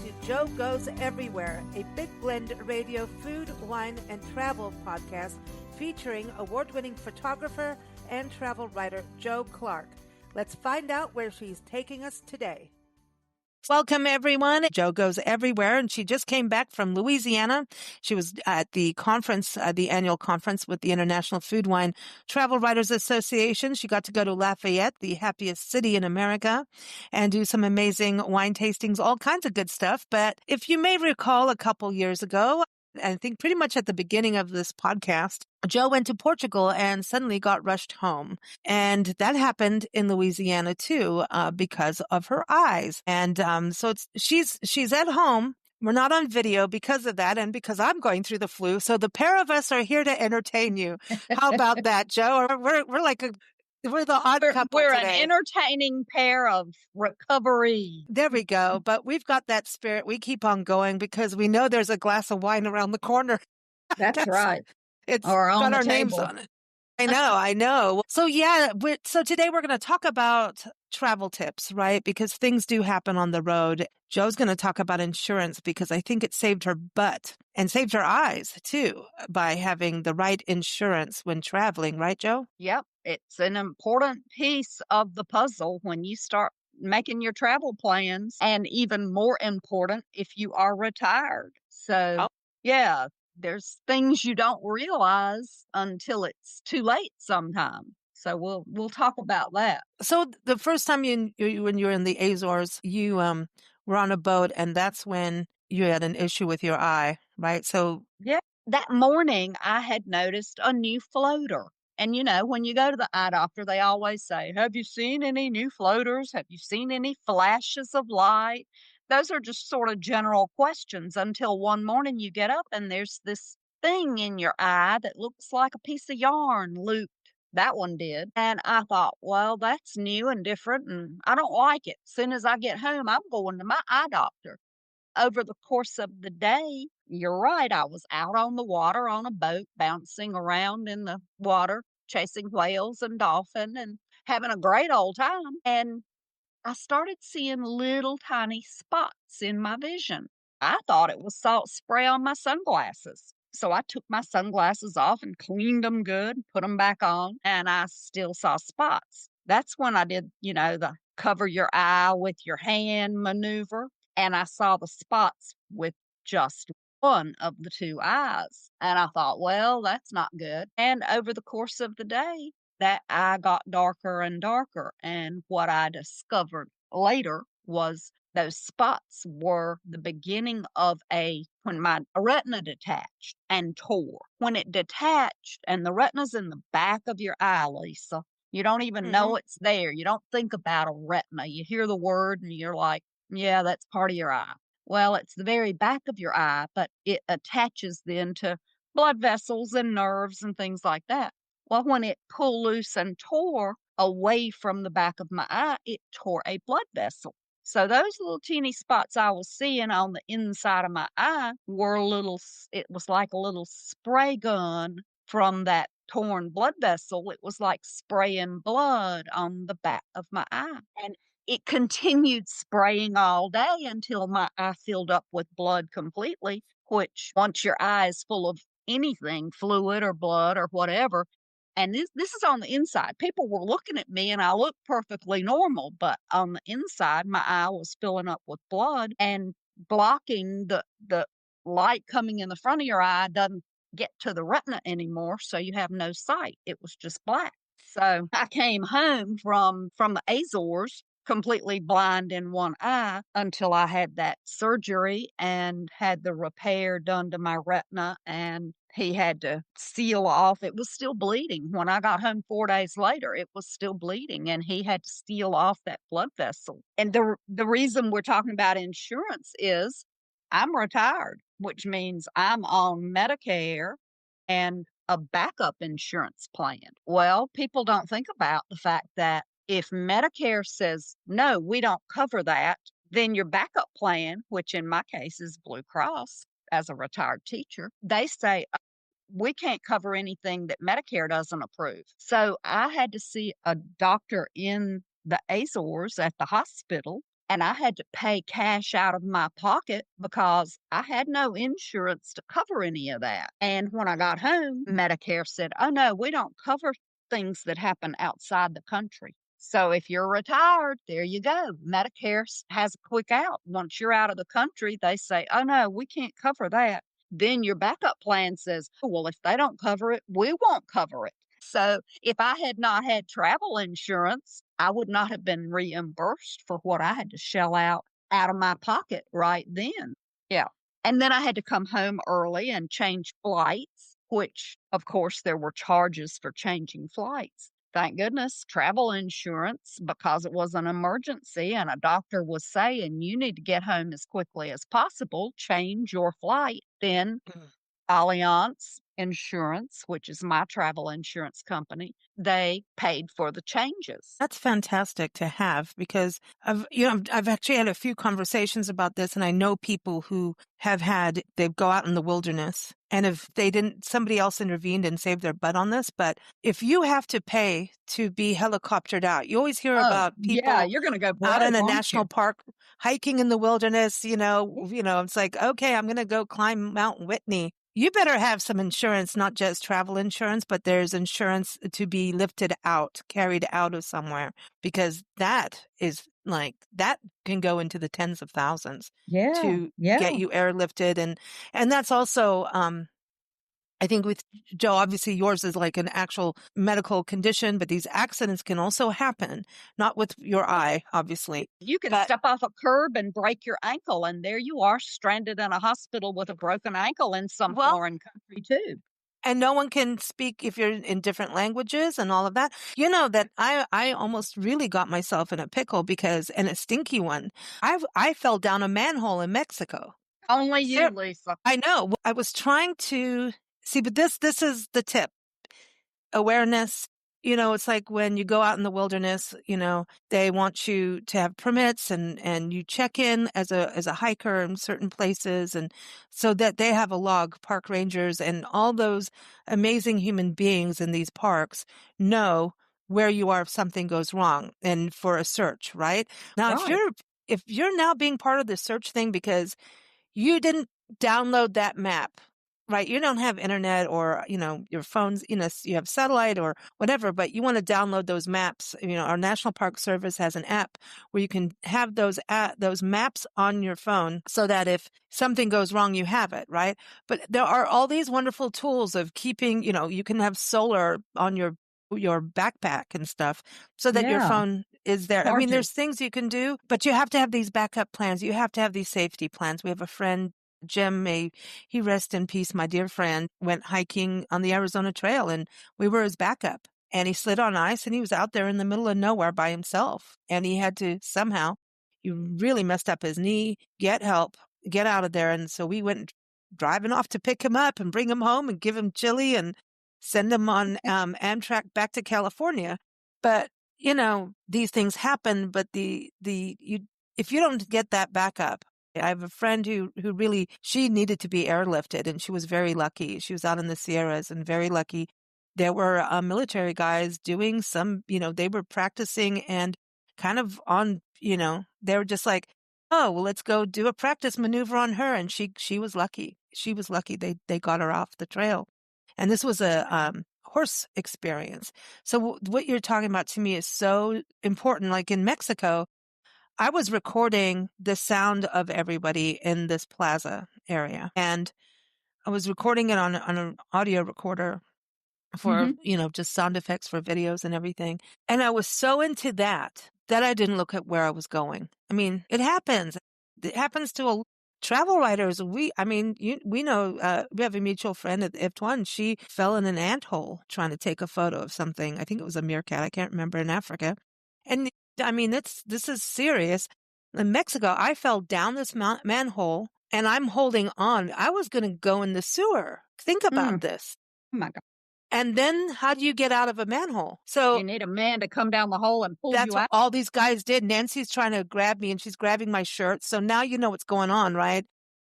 to Joe Goes Everywhere, a big blend radio food, wine, and travel podcast featuring award-winning photographer and travel writer Joe Clark. Let's find out where she's taking us today. Welcome, everyone. Joe Goes Everywhere, and she just came back from Louisiana. She was at the conference, the annual conference with the International Food Wine Travel Writers Association. She got to go to Lafayette, the happiest city in America, and do some amazing wine tastings, all kinds of good stuff. But if you may recall, a couple years ago, I think pretty much at the beginning of this podcast, Joe went to Portugal and suddenly got rushed home. And that happened in Louisiana too, because of her eyes. And, so she's at home. We're not on video because of that and because I'm going through the flu. So the pair of us are here to entertain you. How about that, Joe? We're the odd couple We're today. an entertaining pair of recovery. There we go. But we've got that spirit. We keep on going because we know there's a glass of wine around the corner. That's right. It's or on got the our table. names on it. I know. So yeah, so today we're going to talk about travel tips, right? Because things do happen on the road. Joe's going to talk about insurance because I think it saved her butt and saved her eyes too by having the right insurance when traveling, right, Joe? Yep. It's an important piece of the puzzle when you start making your travel plans, and even more important if you are retired. So, yeah, there's things you don't realize until it's too late sometime. So we'll talk about that. So the first time when you were in the Azores, you were on a boat, and that's when you had an issue with your eye, right? So yeah, that morning I had noticed a new floater. And when you go to the eye doctor, they always say, "Have you seen any new floaters? Have you seen any flashes of light?" Those are just sort of general questions until one morning you get up and there's this thing in your eye that looks like a piece of yarn looped. That one did. And I thought, well, that's new and different and I don't like it. As soon as I get home, I'm going to my eye doctor. Over the course of the day, you're right, I was out on the water on a boat, bouncing around in the water, chasing whales and dolphin and having a great old time. And I started seeing little tiny spots in my vision. I thought it was salt spray on my sunglasses. So I took my sunglasses off and cleaned them good, put them back on, and I still saw spots. That's when I did, the cover your eye with your hand maneuver. And I saw the spots with just one of the two eyes. And I thought, well, that's not good. And over the course of the day, that eye got darker and darker. And what I discovered later was those spots were the beginning of when my retina detached and tore. When it detached, and the retina's in the back of your eye, Lisa, you don't even know it's there. You don't think about a retina. You hear the word and you're like, yeah, that's part of your eye. Well, it's the very back of your eye, but it attaches then to blood vessels and nerves and things like that. Well, when it pulled loose and tore away from the back of my eye, it tore a blood vessel. So those little teeny spots I was seeing on the inside of my eye it was like a little spray gun from that torn blood vessel. It was like spraying blood on the back of my eye. And it continued spraying all day until my eye filled up with blood completely, which once your eye is full of anything, fluid or blood or whatever, and this is on the inside. People were looking at me and I looked perfectly normal, but on the inside, my eye was filling up with blood and blocking the light coming in the front of your eye doesn't get to the retina anymore, so you have no sight. It was just black. So I came home from the Azores completely blind in one eye until I had that surgery and had the repair done to my retina, and he had to seal off. It was still bleeding. When I got home 4 days later, it was still bleeding, and he had to seal off that blood vessel. And the reason we're talking about insurance is I'm retired, which means I'm on Medicare and a backup insurance plan. Well, people don't think about the fact that if Medicare says, no, we don't cover that, then your backup plan, which in my case is Blue Cross as a retired teacher, they say, we can't cover anything that Medicare doesn't approve. So I had to see a doctor in the Azores at the hospital and I had to pay cash out of my pocket because I had no insurance to cover any of that. And when I got home, Medicare said, "Oh, no, we don't cover things that happen outside the country." So if you're retired, there you go. Medicare has a quick out. Once you're out of the country, they say, "Oh, no, we can't cover that." Then your backup plan says, "Oh, well, if they don't cover it, we won't cover it." So if I had not had travel insurance, I would not have been reimbursed for what I had to shell out of my pocket right then. Yeah. And then I had to come home early and change flights, which, of course, there were charges for changing flights. Thank goodness, travel insurance, because it was an emergency and a doctor was saying you need to get home as quickly as possible, change your flight. Then Allianz Insurance, which is my travel insurance company, they paid for the changes. That's fantastic to have because I've actually had a few conversations about this, and I know people who they go out in the wilderness, and if they didn't, somebody else intervened and saved their butt on this. But if you have to pay to be helicoptered out, you always hear Oh, about yeah, people you're gonna go out in broke, a aren't you? national park hiking in the wilderness. It's like, okay, I'm going to go climb Mount Whitney. You better have some insurance, not just travel insurance, but there's insurance to be lifted out, carried out of somewhere, because that can go into the tens of thousands Yeah, to get yeah. you airlifted. And that's also, I think with Joe, obviously yours is like an actual medical condition, but these accidents can also happen, not with your eye, obviously, You can but step off a curb and break your ankle, and there you are stranded in a hospital with a broken ankle in some well, foreign country too. and no one can speak if you're in different languages and all of that. You know that I almost really got myself in a pickle and a stinky one. I fell down a manhole in Mexico. Only you, Ser- Lisa. I know. I was trying to see, but this is the tip. Awareness. It's like when you go out in the wilderness, they want you to have permits and you check in as a hiker in certain places, and so that they have a log, park rangers and all those amazing human beings in these parks know where you are if something goes wrong and for a search, right? Now, Right. if you're now being part of the search thing because you didn't download that map, right? You don't have internet or, your phones, you have satellite or whatever, but you want to download those maps. Our National Park Service has an app where you can have those maps on your phone so that if something goes wrong, you have it, right? But there are all these wonderful tools of keeping, you can have solar on your backpack and stuff so that your Yeah. phone is there. I mean, Charges. there's things you can do, but you have to have these backup plans. You have to have these safety plans. We have a friend, Jim, may he rest in peace, my dear friend, went hiking on the Arizona Trail and we were his backup. And he slid on ice and he was out there in the middle of nowhere by himself. And he had to somehow, he really messed up his knee, get help, get out of there. And so we went driving off to pick him up and bring him home and give him chili and send him on Amtrak back to California. But, these things happen, but if you don't get that backup, I have a friend who really, she needed to be airlifted and she was very lucky. She was out in the Sierras and very lucky. There were military guys doing they were practicing and kind of they were just like, oh, well, let's go do a practice maneuver on her. And she was lucky. She was lucky. They got her off the trail. And this was a horse experience. So what you're talking about to me is so important. Like in Mexico, I was recording the sound of everybody in this plaza area, and I was recording it on an audio recorder for, Mhm. just sound effects for videos and everything. And I was so into that I didn't look at where I was going. I mean, it happens. It happens to travel writers. We know, we have a mutual friend at F1. She fell in an anthole trying to take a photo of something. I think it was a meerkat. I can't remember, in Africa. And I mean, this is serious. In Mexico, I fell down this manhole and I'm holding on. I was going to go in the sewer. Think Mm. about this. Oh my god. And then how do you get out of a manhole? You So need a man to come down the hole and pull that's you what out. all these guys did. Nancy's trying to grab me and she's grabbing my shirt. So now you know what's going on, right?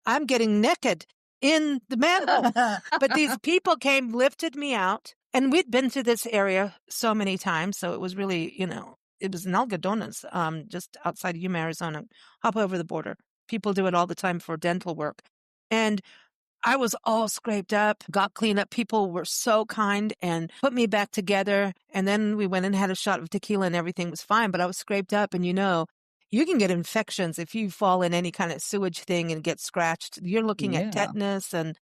I'm getting naked in the manhole. But these people came, lifted me out, and we'd been to this area so many times. So it was really, it was in Algodones, just outside of Yuma, Arizona. Hop over the border. People do it all the time for dental work. And I was all scraped up, got cleaned up. People were so kind and put me back together. And then we went and had a shot of tequila and everything was fine. But I was scraped up. And you can get infections if you fall in any kind of sewage thing and get scratched. You're looking at Yeah. tetanus. And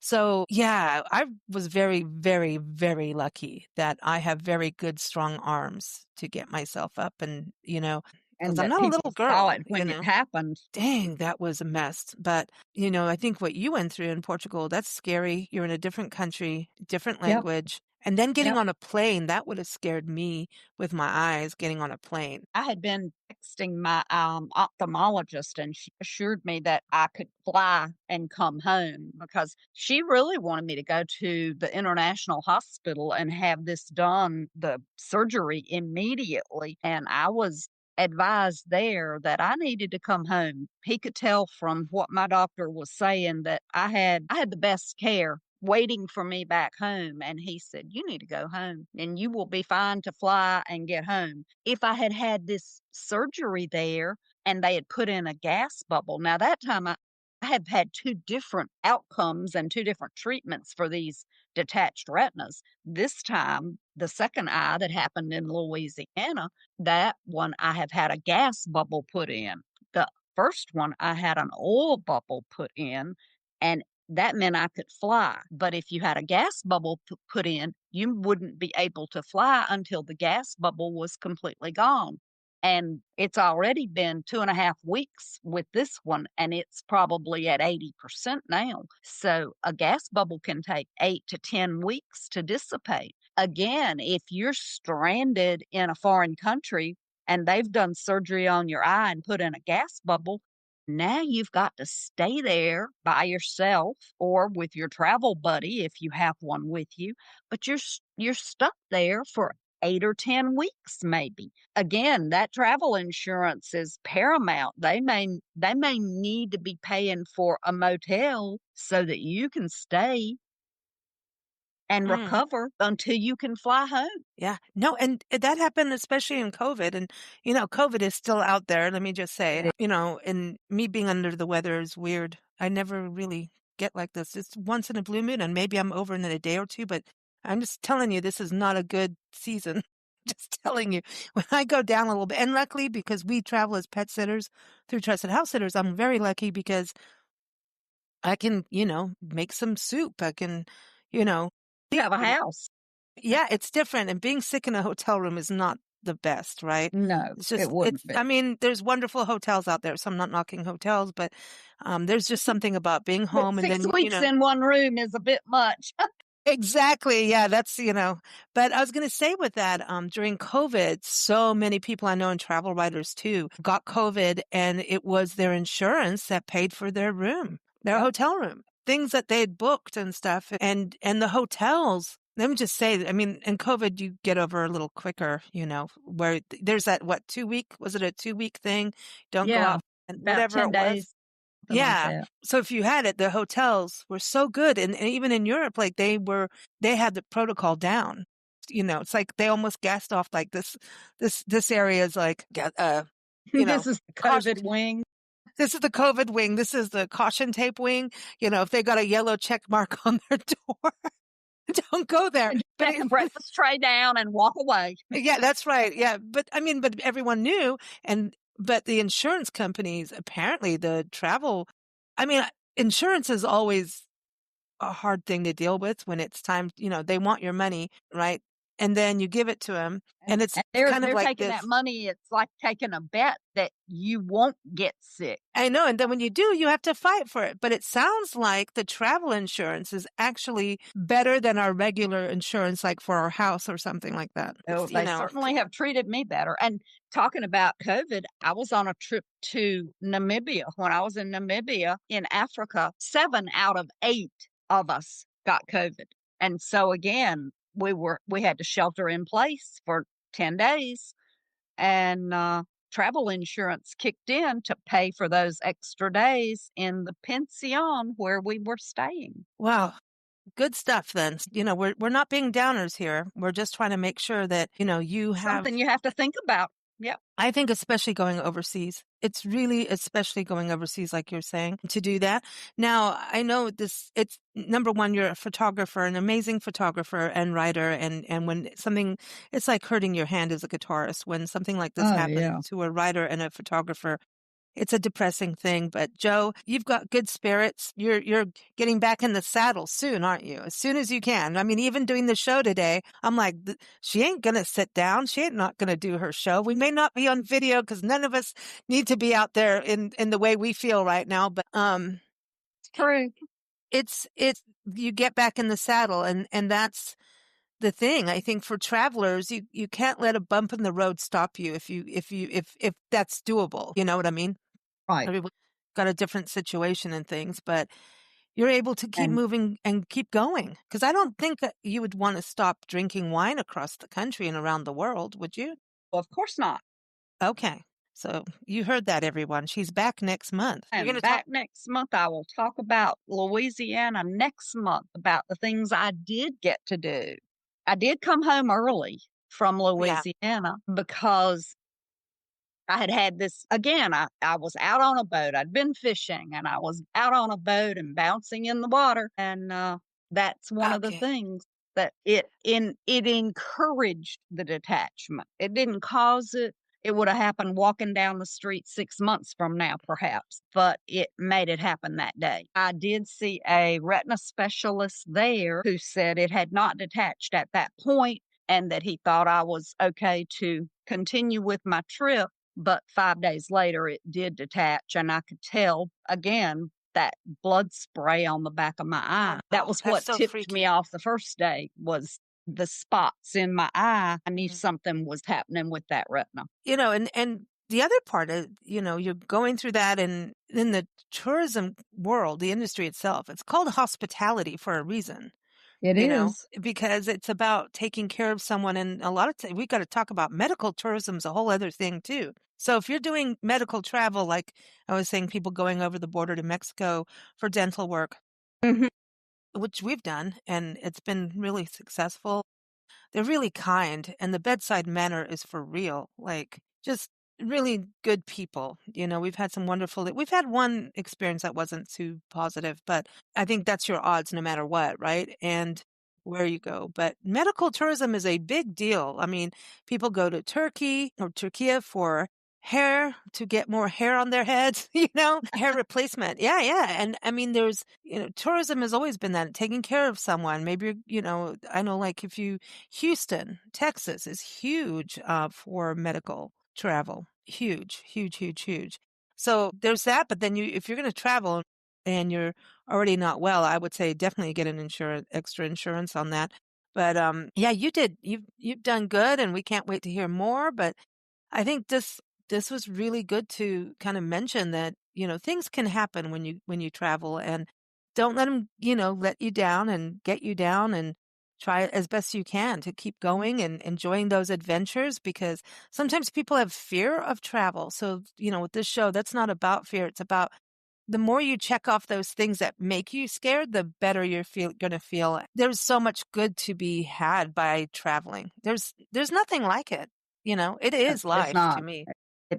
so, yeah, I was very, very, very lucky that I have very good, strong arms to get myself up. And, because And I'm that not a people little saw girl, it when it happened. Dang, that was a mess. But, I think what you went through in Portugal, that's scary. You're in a different country, different Yep. language. And then getting Yep. on a plane, that would have scared me with my eyes getting on a plane. I had been texting my ophthalmologist, and she assured me that I could fly and come home because she really wanted me to go to the international hospital and have this done, the surgery immediately. And I was advised there that I needed to come home. He could tell from what my doctor was saying that I had the best care waiting for me back home, and he said, "You need to go home and you will be fine to fly and get home." If I had had this surgery there and they had put in a gas bubble, now that time I have had 2 different outcomes and 2 different treatments for these detached retinas. This time, the second eye that happened in Louisiana, that one I have had a gas bubble put in. The first one, I had an oil bubble put in, and that meant I could fly. But if you had a gas bubble put in, you wouldn't be able to fly until the gas bubble was completely gone. And it's already been 2.5 weeks with this one, and it's probably at 80% now. So a gas bubble can take 8 to 10 weeks to dissipate. Again, if you're stranded in a foreign country and they've done surgery on your eye and put in a gas bubble, now you've got to stay there by yourself or with your travel buddy if you have one with you, but you're stuck there for 8 or 10 weeks maybe. Again, that travel insurance is paramount. They may need to be paying for a motel so that you can stay and Mm, recover until you can fly home. yeah. No, and that happened especially in COVID. And, COVID is still out there. Let me just say, and me being under the weather is weird. I never really get like this. It's once in a blue moon, and maybe I'm over in a day or two, but I'm just telling you, this is not a good season. Just telling you, when I go down a little bit, and luckily because we travel as pet sitters through Trusted House Sitters, I'm very lucky because I can, make some soup. I can, you know, You have a house. yeah, it's different. And being sick in a hotel room is not the best, right? No, It's it just, wouldn't be. I mean, there's wonderful hotels out there, so I'm not knocking hotels, but there's just something about being But home and 6 then, weeks in one room is a bit much. exactly. Yeah, but I was going to say with that, during COVID, so many people I know and travel writers too got COVID and it was their insurance that paid for their room, their Yep. hotel room, things that they'd booked and stuff. And the hotels, let me just say, I mean, in COVID, you get over a little quicker, where there's that, was it a 2 week thing? Don't go Yeah, out and about whatever 10 it was. days, something like Yeah. that. So if you had it, the hotels were so good. And even in Europe, like they had the protocol down. It's like they almost gassed off like this area is like, you know, This is the caution. COVID wing. This is the COVID wing. This is the caution tape wing. If they got a yellow check mark on their door, don't go there. And just But set the breakfast tray down and walk away. yeah, that's right. Yeah. But I mean, but everyone knew. But the insurance companies, apparently the travel, I mean, insurance is always a hard thing to deal with when it's time, they want your money, right? And then you give it to them And and it's and they're kind of they're like taking that this. money, it's like taking a bet that you won't get sick. I know. And then when you do, you have to fight for it. But it sounds like the travel insurance is actually better than our regular insurance, like for our house or something like that. Oh, It's, they certainly have treated me better. And talking about COVID, I was on a trip to Namibia. When I was in Namibia in Africa, 7 out of 8 of us got COVID. And so again, we had to shelter in place for 10 days, and travel insurance kicked in to pay for those extra days in the pension where we were staying. wow. good stuff then. We're not being downers here. We're just trying to make sure that, you have. Something you have to think about. Yep. I think especially going overseas. It's really especially going overseas, like you're saying, to do that. Now, I know it's number one, you're a photographer, an amazing photographer and writer. And when something, it's like hurting your hand as a guitarist. When something like this Oh, happens yeah. to a writer and a photographer, it's a depressing thing. But Joe, you've got good spirits. You're getting back in the saddle soon, aren't you? As soon as you can. I mean, even doing the show today, I'm like, she ain't gonna sit down. She ain't not gonna do her show. We may not be on video because none of us need to be out there in the way we feel right now. But True. it's you get back in the saddle, and that's the thing. I think for travelers, you can't let a bump in the road stop you if that's doable. You know what I mean? Right. Everyone's got a different situation and things, but you're able to keep And moving and keep going. Because I don't think that you would want to stop drinking wine across the country and around the world, would you? well, of course not. Okay. So you heard that, everyone. She's back next month. You're going And to talk. back next month, I will talk about Louisiana next month, about the things I did get to do. I did come home early from Yeah. Louisiana because I had had this again. I was out on a boat. I'd been fishing and I was out on a boat and bouncing in the water. And that's one of the Okay. things that it encouraged the detachment. It didn't cause it. It would have happened walking down the street 6 months from now, perhaps, but it made it happen that day. I did see a retina specialist there who said it had not detached at that point and that he thought I was okay to continue with my trip. But 5 days later, it did detach, and I could tell again that blood spray on the back of my Oh, eye. That no, was that's what so tipped me freaky. off the first day, was the spots in my eye. I knew Mm. something was happening with that retina. And the other part is, you're going through that, and in the tourism world, the industry itself, it's called hospitality for a reason. It is. Because it's about taking care of someone. And a lot of we got to talk about medical tourism is a whole other thing too. So if you're doing medical travel, like I was saying, people going over the border to Mexico for dental work, Mhm. which we've done, and it's been really successful. They're really kind, and the bedside manner is for real. Like, just really good people. We've had one experience that wasn't too positive, but I think that's your odds no matter what, right? And where you go. But medical tourism is a big deal. I mean, people go to Turkey or Turkey for hair, to get more hair on their heads, hair replacement. Yeah, yeah. And I mean, tourism has always been that, taking care of someone. Maybe, I know, like, if you Houston, Texas is huge for medical travel. Huge, huge, huge, huge. So there's that. But then if you're going to travel and you're already not well, I would say definitely get an extra insurance on that. But yeah, you've done good, and we can't wait to hear more. But I think this was really good to kind of mention that, things can happen when you travel, and don't let them, let you down and get you down, and try as best you can to keep going and enjoying those adventures, because sometimes people have fear of travel. So, with this show, that's not about fear. It's about the more you check off those things that make you scared, the better you're going to feel. There's so much good to be had by traveling. There's nothing like it. It is It's life to not. me,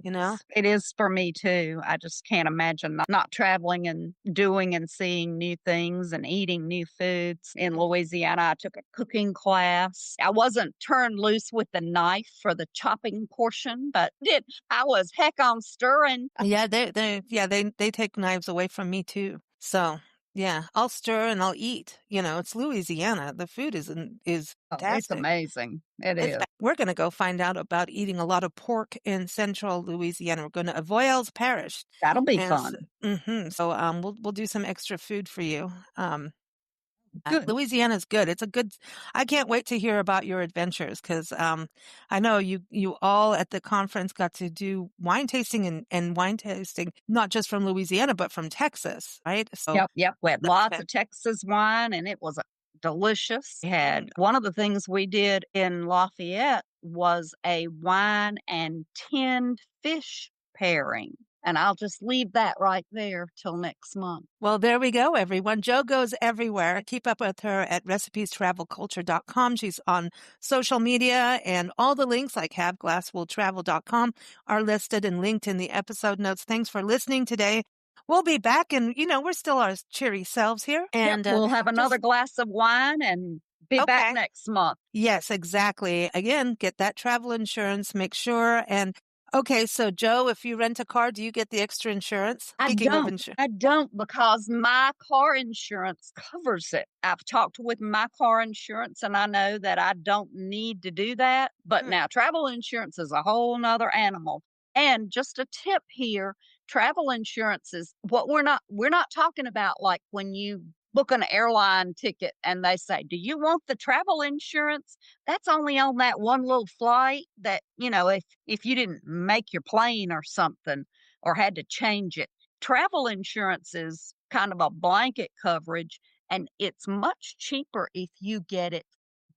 you know? It is for me too. I just can't imagine not traveling and doing and seeing new things and eating new foods. In Louisiana, I took a cooking class. I wasn't turned loose with the knife for the chopping portion, but did I was heck on stirring. Yeah, they take knives away from me too. So, yeah, I'll stir and I'll eat. It's Louisiana. The food is Oh, it's fantastic. amazing. It is. We're going to go find out about eating a lot of pork in central Louisiana. We're going to Avoyelles Parish. That'll be And fun. so we'll do some extra food for you. Good. Louisiana's good. I can't wait to hear about your adventures, because I know you all at the conference got to do wine tasting, and wine tasting, not just from Louisiana, but from Texas, right? So Yep, yep. We had that's lots of Texas wine and it was delicious. We had one of the things we did in Lafayette was a wine and tinned fish pairing. And I'll just leave that right there till next month. Well, there we go, everyone. Jo goes everywhere. Keep up with her at recipestravelculture.com. She's on social media, and all the links like haveglasswooltravel.com are listed and linked in the episode notes. Thanks for listening today. We'll be back, and we're still our cheery selves here. Yep, And we'll have another just glass of wine and be back okay. next month. Yes, exactly. Again, get that travel insurance, make sure. And okay, so Jo, if you rent a car, do you get the extra insurance? I Speaking of don't. insurance. I don't because my car insurance covers it. I've talked with my car insurance and I know that I don't need to do that. But now travel insurance is a whole nother animal. And just a tip here, travel insurance is what we're not talking about like when you book an airline ticket and they say, "Do you want the travel insurance?" That's only on that one little flight that, if you didn't make your plane or something or had to change it. Travel insurance is kind of a blanket coverage, and it's much cheaper if you get it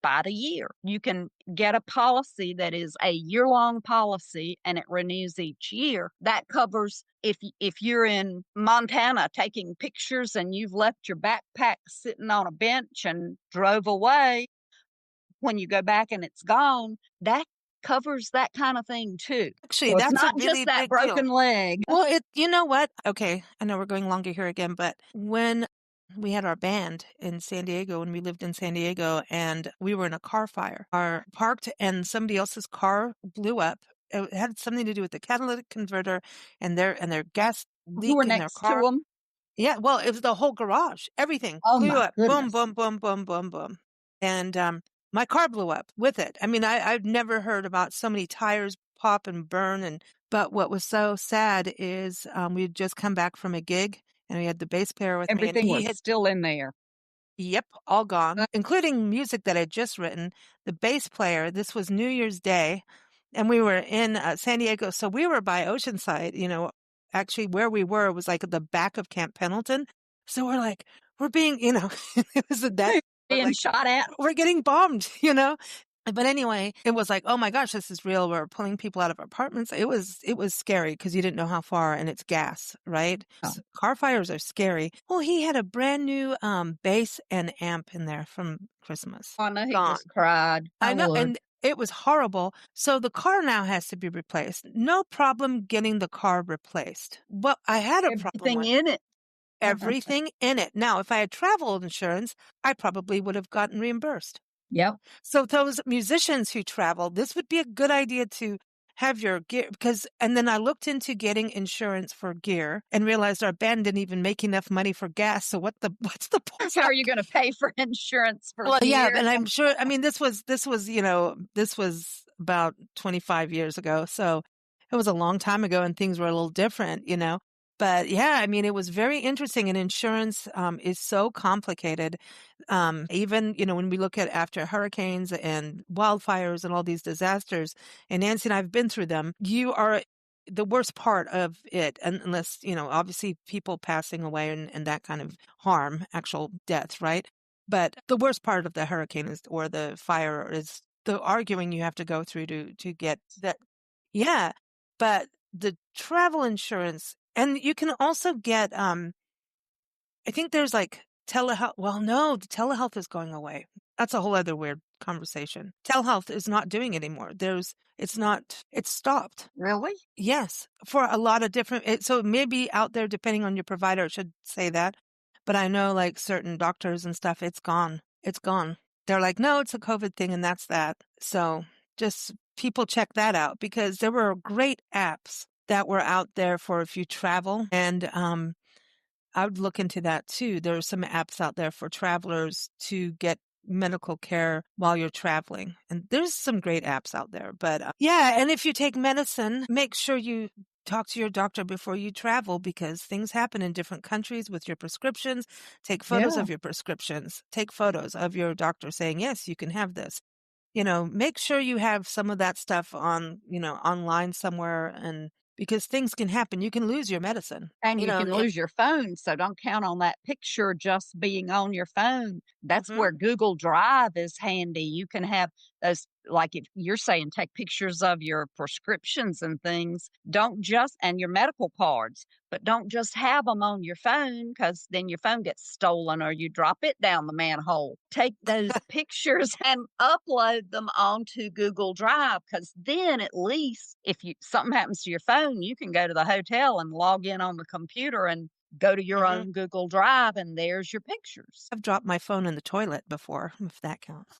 by the year. You can get a policy that is a year-long policy and it renews each year. That covers if you're in Montana taking pictures and you've left your backpack sitting on a bench and drove away, when you go back and it's gone, that covers that kind of thing too. Actually, So it's that's a not just really that big deal. broken leg. Well, you know what? Okay, I know we're going longer here again, but when we had our band in San Diego, when we lived in San Diego, and we were in a car fire, our parked and somebody else's car blew up. It had something to do with the catalytic converter and their gas You were leak in their next to car. them. Yeah, well, it was the whole garage. Everything Oh blew my up. Boom, goodness. boom, boom, boom, boom, boom. And my car blew up with it. I mean, I've never heard about so many tires pop and burn. But what was so sad is we had just come back from a gig, and we had the bass player with me, and Everything he was had still in there. yep, all gone, including music that I'd just written. The bass player, this was New Year's Day, and we were in San Diego. So we were by Oceanside, actually where we were was like at the back of Camp Pendleton. So we're like, we're being, it was that, we're Being like, shot at. we're getting bombed. But anyway, it was like, oh my gosh, this is real. We're pulling people out of apartments. It was scary because you didn't know how far, and it's gas, right? Oh, Car fires are scary. Well, he had a brand new bass and amp in there from Christmas. I know he Gone. just cried. I I know, would. and it was horrible. So the car now has to be replaced. No problem getting the car replaced. What I had a problem Everything with in it. everything in it. Now, if I had travel insurance, I probably would have gotten reimbursed. Yep. So those musicians who travel, this would be a good idea to have your gear and then I looked into getting insurance for gear and realized our band didn't even make enough money for gas. So what's the point? How are you going to pay for insurance for Well, yeah, gear? and I'm sure, I mean, this was about 25 years ago. So it was a long time ago and things were a little different. But yeah, I mean, it was very interesting, and insurance is so complicated. Even, when we look at after hurricanes and wildfires and all these disasters, and Nancy and I have been through them, you are the worst part of it, unless, obviously people passing away and that kind of harm, actual death, right? But the worst part of the hurricane or the fire is the arguing you have to go through to get that. Yeah. But the travel insurance, and you can also get, I think there's like telehealth. Well, no, the telehealth is going away. That's a whole other weird conversation. Telehealth is not doing it anymore. It's stopped. Really? Yes, for a lot of different, so it may be out there depending on your provider. I should say that. But I know like certain doctors and stuff, it's gone. It's gone. They're like, no, it's a COVID thing and that's that. So just people check that out, because there were great apps that were out there for if you travel. And I would look into that too. There are some apps out there for travelers to get medical care while you're traveling. And there's some great apps out there. But yeah, and if you take medicine, make sure you talk to your doctor before you travel, because things happen in different countries with your prescriptions. Take photos Yeah. of your prescriptions. Take photos of your doctor saying, yes, you can have this. Make sure you have some of that stuff online somewhere, and because things can happen. You can lose your medicine. And you can lose your phone, so don't count on that picture just being on your phone. That's Mhm. where Google Drive is handy. You can have those, like if you're saying take pictures of your prescriptions and things, don't just, and your medical cards, but don't just have them on your phone because then your phone gets stolen or you drop it down the manhole. Take those pictures and upload them onto Google Drive because then at least if you something happens to your phone, you can go to the hotel and log in on the computer and go to your Mhm. own Google Drive and there's your pictures. I've dropped my phone in the toilet before, if that counts.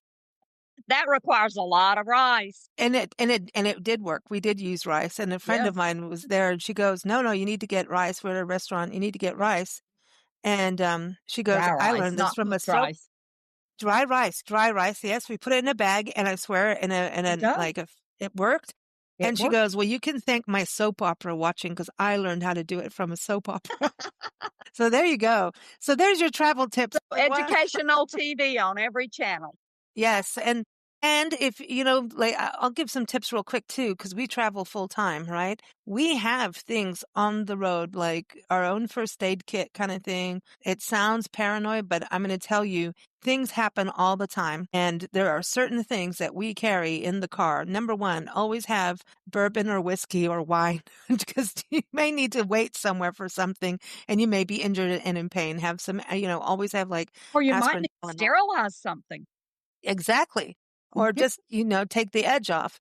That requires a lot of rice. And it did work. We did use rice, and a friend of Yes, mine was there, and she goes, "No, no, you need to get rice. We're at a restaurant. You need to get rice." And she goes, dry "I rice, learned this not from a cooked soap rice. dry rice, dry rice. Yes, we put it in a bag, and I swear, It does. it worked." It And she works. goes, "Well, you can thank my soap opera watching because I learned how to do it from a soap opera." So there you go. So there's your travel tips. Educational TV on every channel. Yes, and if like I'll give some tips real quick too, because we travel full time, right? We have things on the road like our own first aid kit kind of thing. It sounds paranoid, but I'm going to tell you, things happen all the time, and there are certain things that we carry in the car. Number one, always have bourbon or whiskey or wine, because you may need to wait somewhere for something, and you may be injured and in pain. Have some, always have like Or you might aspirin. need to sterilize something. Exactly. Or Get just, take the edge off.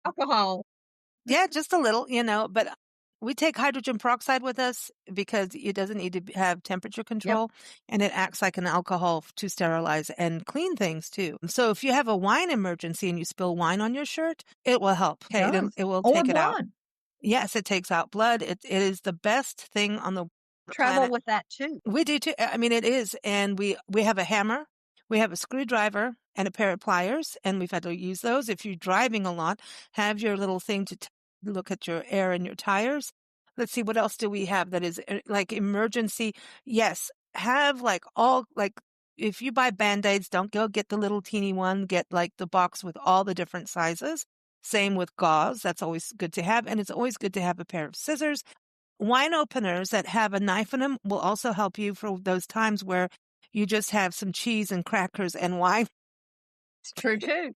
alcohol. Yeah, just a little, but we take hydrogen peroxide with us because it doesn't need to have temperature Yep, control, and it acts like an alcohol to sterilize and clean things too. So if you have a wine emergency and you spill wine on your shirt, it will help. it Okay, does. it will Or take it out. blood. Yes, it takes out blood. It is the best thing on the Travel planet. with that too. We do too. I mean, it is, and we have a hammer, we have a screwdriver, and a pair of pliers, and we've had to use those. If you're driving a lot, have your little thing to look at your air in your tires. Let's see, what else do we have that is like emergency? Yes, have like all like if you buy Band-Aids, don't go get the little teeny one. Get like the box with all the different sizes. Same with gauze. That's always good to have, and it's always good to have a pair of scissors. Wine openers that have a knife in them will also help you for those times where you just have some cheese and crackers and wine. It's true too.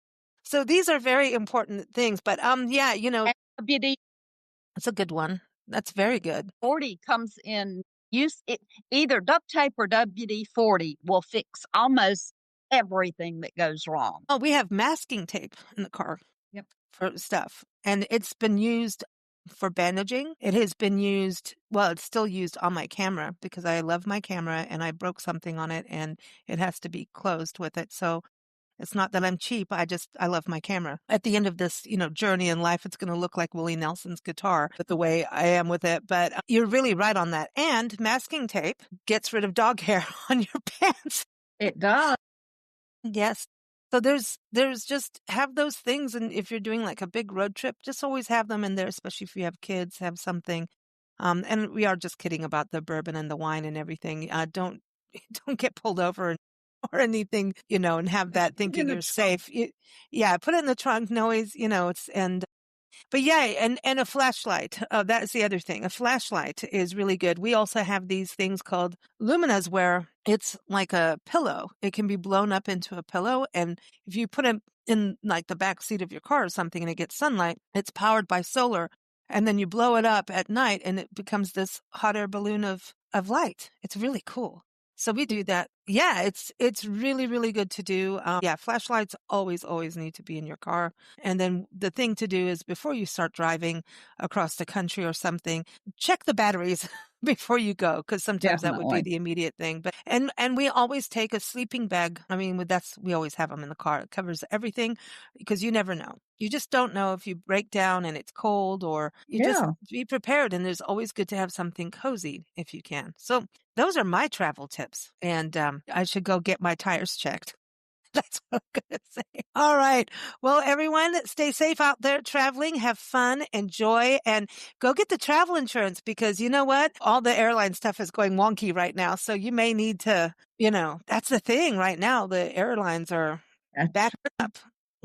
So these are very important things. But yeah, And WD it's a good one. That's very good. 40 comes in use it either duct tape or WD 40 will fix almost everything that goes wrong. Oh, we have masking tape in the car Yep. for stuff, and it's been used for bandaging. It has been used, well, it's still used on my camera because I love my camera and I broke something on it and it has to be closed with it. So it's not that I'm cheap. I love my camera. At the end of this, journey in life, it's going to look like Willie Nelson's guitar with the way I am with it. But you're really right on that. And masking tape gets rid of dog hair on your pants. It does. Yes. So there's just have those things. And if you're doing like a big road trip, just always have them in there, especially if you have kids, have something. And we are just kidding about the bourbon and the wine and everything. Don't get pulled over or anything, and have that Put it in thinking the you're trunk. safe. Yeah, put it in the trunk. No, always, but yeah, and a flashlight. That's the other thing. A flashlight is really good. We also have these things called luminas where it's like a pillow. It can be blown up into a pillow, and if you put it in like the back seat of your car or something and it gets sunlight, it's powered by solar, and then you blow it up at night and it becomes this hot air balloon of light. It's really cool. So we do that. Yeah, it's really really good to do. Yeah, flashlights always need to be in your car. And then the thing to do is before you start driving across the country or something, check the batteries before you go, because sometimes that would be Definitely. the immediate thing. But and we always take a sleeping bag. I mean, we always have them in the car. It covers everything because you never know. You just don't know if you break down and it's cold, or you just Yeah. be prepared. And there's always good to have something cozy if you can. So those are my travel tips. And I should go get my tires checked. That's what I'm going to say. All right. Well, everyone, stay safe out there traveling. Have fun, enjoy, and go get the travel insurance because you know what? All the airline stuff is going wonky right now. So you may need to, that's the thing right now. The airlines are That's back up.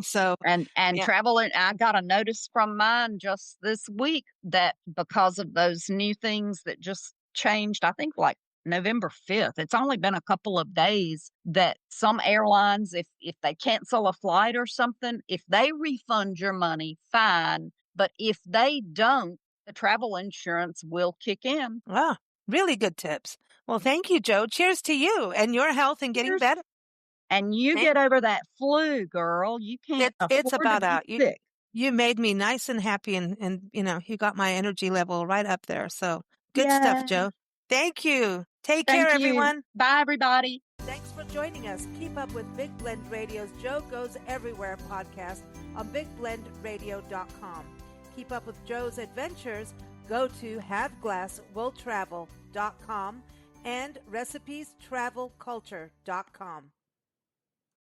So, and yeah. traveling. I got a notice from mine just this week that because of those new things that just changed, I think like November 5th. It's only been a couple of days that some airlines, if they cancel a flight or something, if they refund your money, fine. But if they don't, the travel insurance will kick in. Wow, really good tips. Well, thank you, Joe. Cheers to you and your health and getting Here's better. And you Thank get over that flu, girl. You can't it's afford to about be out. You sick. you made me nice and happy and you got my energy level right up there. So good stuff, Yeah. Joe. Thank you. Take care, Thank you. everyone. Bye, everybody. Thanks for joining us. Keep up with Big Blend Radio's Joe Goes Everywhere podcast on bigblendradio.com. Keep up with Joe's adventures. Go to haveglasswilltravel.com and recipiestravelculture.com.